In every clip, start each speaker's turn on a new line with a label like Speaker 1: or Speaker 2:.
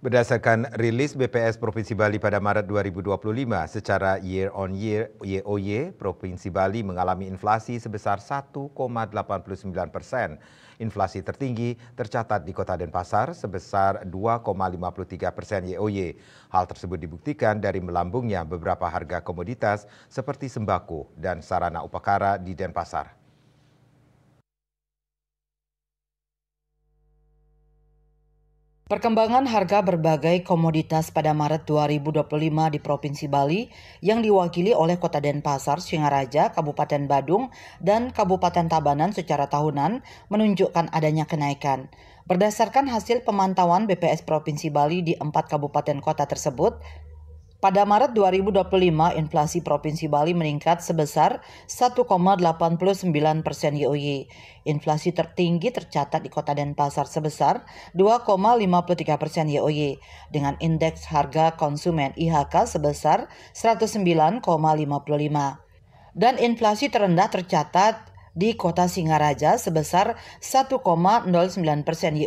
Speaker 1: Berdasarkan rilis BPS Provinsi Bali pada Maret 2025, secara year on year (YoY), Provinsi Bali mengalami inflasi sebesar 1,89%. Inflasi tertinggi tercatat di Kota Denpasar sebesar 2,53% YoY. Hal tersebut dibuktikan dari melambungnya beberapa harga komoditas seperti sembako dan sarana upakara di Denpasar.
Speaker 2: Perkembangan harga berbagai komoditas pada Maret 2025 di Provinsi Bali yang diwakili oleh Kota Denpasar, Singaraja, Kabupaten Badung, dan Kabupaten Tabanan secara tahunan menunjukkan adanya kenaikan. Berdasarkan hasil pemantauan BPS Provinsi Bali di 4 kabupaten kota tersebut, pada Maret 2025, inflasi Provinsi Bali meningkat sebesar 1,89% YoY. Inflasi tertinggi tercatat di Kota Denpasar sebesar 2,53% YoY, dengan indeks harga konsumen IHK sebesar 109,55. Dan inflasi terendah tercatat di Kota Singaraja sebesar 1,09%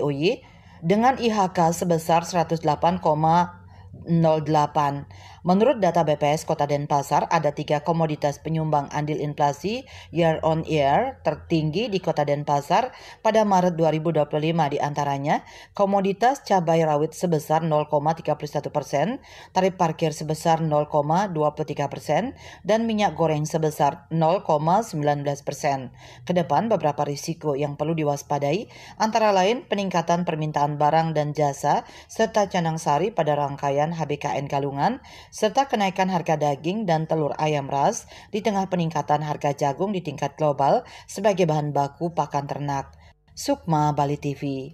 Speaker 2: YoY, dengan IHK sebesar 108,08. Menurut data BPS Kota Denpasar, ada 3 komoditas penyumbang andil inflasi year on year tertinggi di Kota Denpasar pada Maret 2025, di antaranya komoditas cabai rawit sebesar 0,31%, tarif parkir sebesar 0,23%, dan minyak goreng sebesar 0,19%. Kedepan beberapa risiko yang perlu diwaspadai antara lain peningkatan permintaan barang dan jasa serta canang sari pada rangkaian HBKN Galungan, serta kenaikan harga daging dan telur ayam ras di tengah peningkatan harga jagung di tingkat global sebagai bahan baku pakan ternak. Sukma, Bali TV.